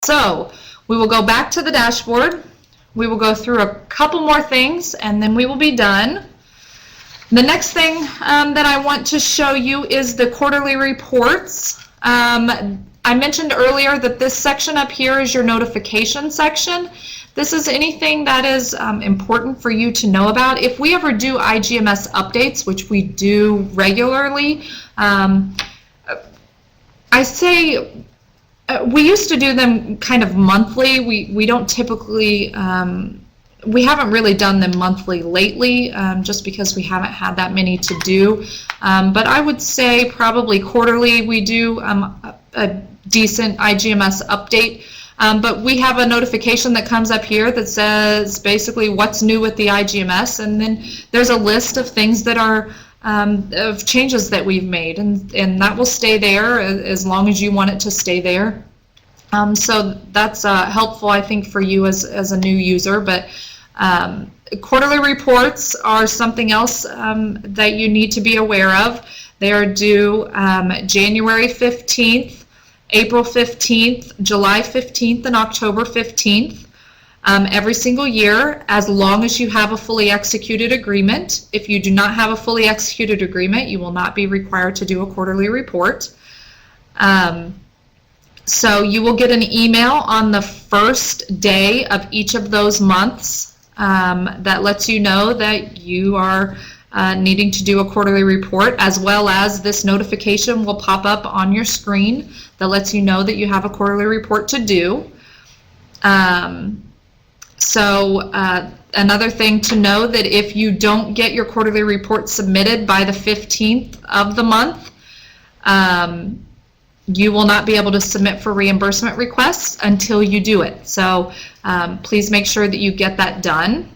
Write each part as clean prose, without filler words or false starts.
So we will go back to the dashboard. We will go through a couple more things and then we will be done. The next thing that I want to show you is the quarterly reports. I mentioned earlier that this section up here is your notification section. This is anything that is important for you to know about. If we ever do iGMS updates, which we do regularly, I say we used to do them kind of monthly. We don't typically, we haven't really done them monthly lately, just because we haven't had that many to do. But I would say probably quarterly we do a decent iGMS update. But we have a notification that comes up here that says basically what's new with the iGMS, and then there's a list of things that are of changes that we've made, and that will stay there as long as you want it to stay there. So that's helpful, I think, for you as a new user. But quarterly reports are something else that you need to be aware of. They are due January 15th, April 15th, July 15th, and October 15th every single year, as long as you have a fully executed agreement. If you do not have a fully executed agreement, you will not be required to do a quarterly report. So you will get an email on the first day of each of those months that lets you know that you are needing to do a quarterly report, as well as this notification will pop up on your screen that lets you know that you have a quarterly report to do. Another thing to know, that if you don't get your quarterly report submitted by the 15th of the month, you will not be able to submit for reimbursement requests until you do it. So please make sure that you get that done.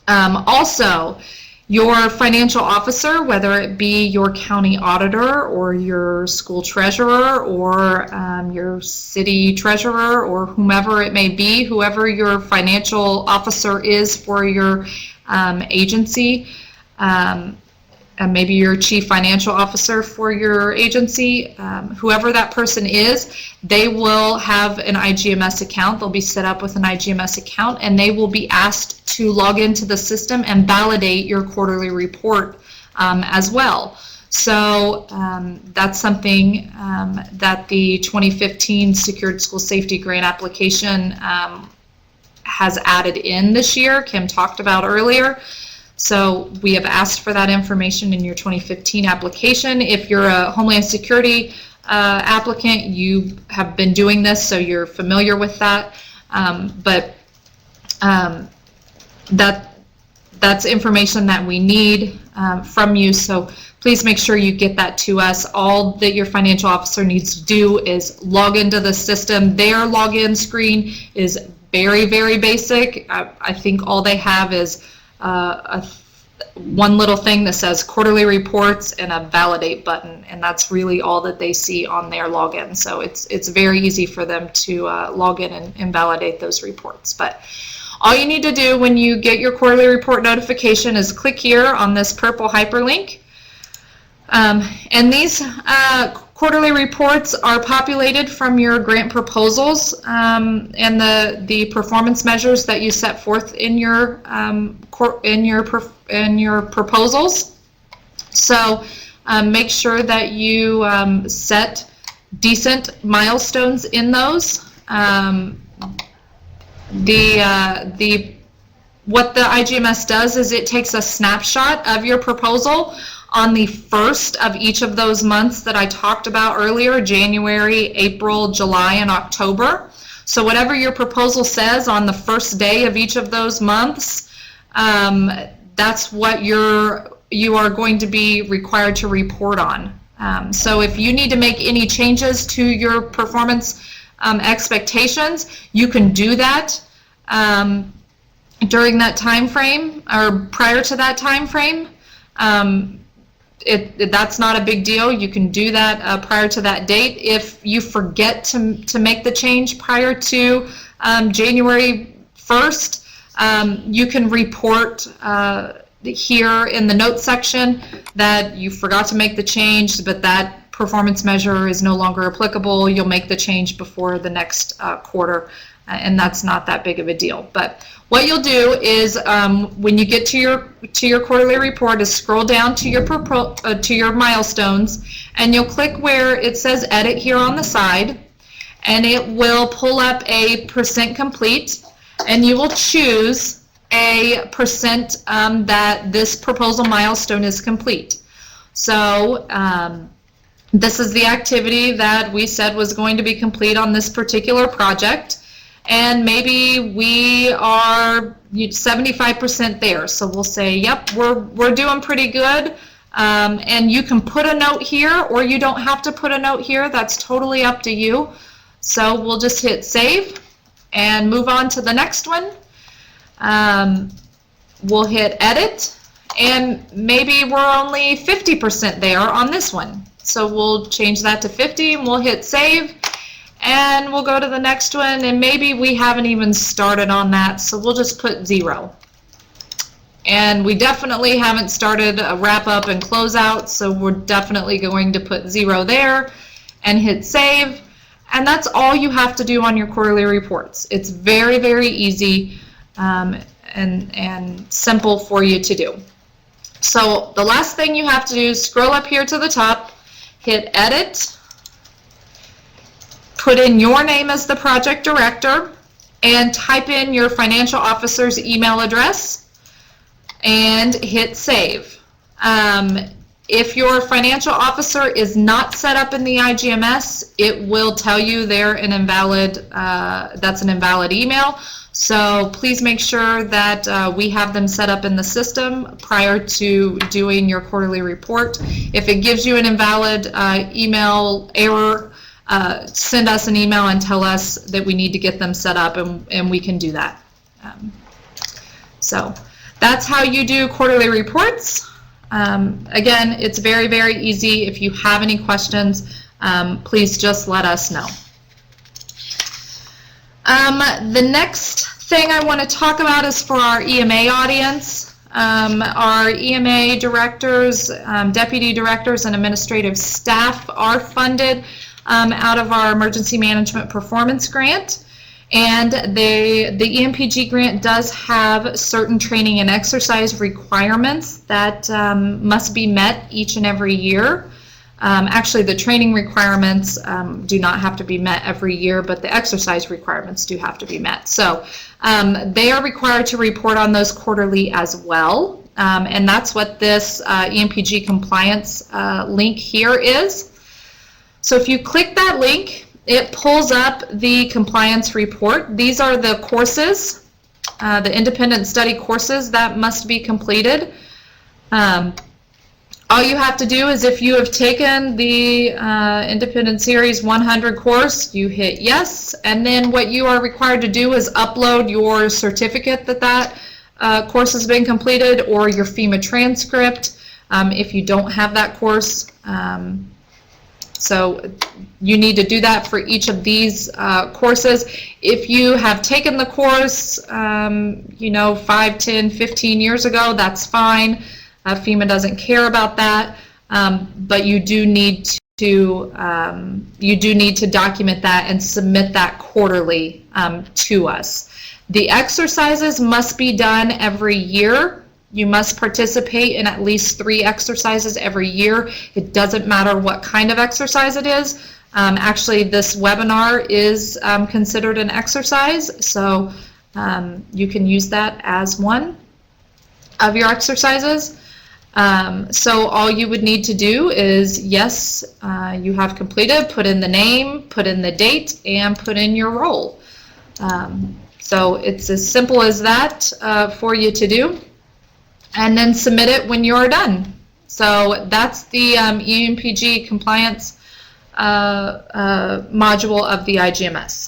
Also, your financial officer, whether it be your county auditor or your school treasurer or your city treasurer or whomever it may be, whoever your financial officer is for your agency, and maybe your chief financial officer for your agency, whoever that person is, they will have an iGMS account. They'll be set up with an iGMS account, and they will be asked to log into the system and validate your quarterly report as well. So that's something that the 2015 Secured School Safety Grant application has added in this year. Kim talked about earlier. So we have asked for that information in your 2015 application. If you're a Homeland Security applicant, you have been doing this, so you're familiar with that. That's information that we need from you, so please make sure you get that to us. All that your financial officer needs to do is log into the system. Their login screen is very, very basic. I think all they have is one little thing that says quarterly reports and a validate button, and that's really all that they see on their login. So it's very easy for them to log in and validate those reports. But all you need to do when you get your quarterly report notification is click here on this purple hyperlink, and these quarterly reports are populated from your grant proposals and the performance measures that you set forth in your proposals. So make sure that you set decent milestones in those. What the iGMS does is it takes a snapshot of your proposal on the first of each of those months that I talked about earlier, January, April, July, and October. So whatever your proposal says on the first day of each of those months, that's what you are going to be required to report on. So if you need to make any changes to your performance expectations, you can do that during that time frame or prior to that time frame. That's not a big deal. You can do that prior to that date. If you forget to make the change prior to January 1st, you can report here in the notes section that you forgot to make the change, but that performance measure is no longer applicable, you'll make the change before the next quarter, and that's not that big of a deal. But what you'll do is when you get to your quarterly report, is scroll down to your milestones, and you'll click where it says edit here on the side, and it will pull up a percent complete, and you will choose a percent that this proposal milestone is complete. So this is the activity that we said was going to be complete on this particular project, and maybe we are 75% there. So we'll say, yep, we're doing pretty good. And you can put a note here, or you don't have to put a note here. That's totally up to you. So we'll just hit save and move on to the next one. We'll hit edit, and maybe we're only 50% there on this one. So we'll change that to 50, and we'll hit save, and we'll go to the next one, and maybe we haven't even started on that, so we'll just put 0. And we definitely haven't started a wrap up and close out, so we're definitely going to put 0 there and hit save. And that's all you have to do on your quarterly reports. It's very, very easy and simple for you to do. So the last thing you have to do is scroll up here to the top, hit edit, put in your name as the project director, and type in your financial officer's email address, and hit save. If your financial officer is not set up in the iGMS, it will tell you they're an invalid, that's an invalid email. So please make sure that we have them set up in the system prior to doing your quarterly report. If it gives you an invalid email error, send us an email and tell us that we need to get them set up, and we can do that. So that's how you do quarterly reports. Again, it's very, very easy. If you have any questions, please just let us know. The next thing I want to talk about is for our EMA audience. Our EMA directors, deputy directors, and administrative staff are funded out of our Emergency Management Performance Grant. And the EMPG grant does have certain training and exercise requirements that must be met each and every year. Actually, the training requirements do not have to be met every year, but the exercise requirements do have to be met. So they are required to report on those quarterly as well. And that's what this EMPG compliance link here is. So if you click that link, it pulls up the compliance report. These are the courses, the independent study courses that must be completed. All you have to do is, if you have taken the Independent Series 100 course, you hit yes, and then what you are required to do is upload your certificate that course has been completed, or your FEMA transcript if you don't have that course. So you need to do that for each of these courses. If you have taken the course, 5, 10, 15 years ago, that's fine. FEMA doesn't care about that, but you do need to document that and submit that quarterly to us. The exercises must be done every year. You must participate in at least 3 exercises every year. It doesn't matter what kind of exercise it is. Actually, this webinar is considered an exercise, so you can use that as one of your exercises. So all you would need to do is, yes, you have completed, put in the name, put in the date, and put in your role. So it's as simple as that for you to do. And then submit it when you're done. So that's the EMPG compliance module of the iGMS.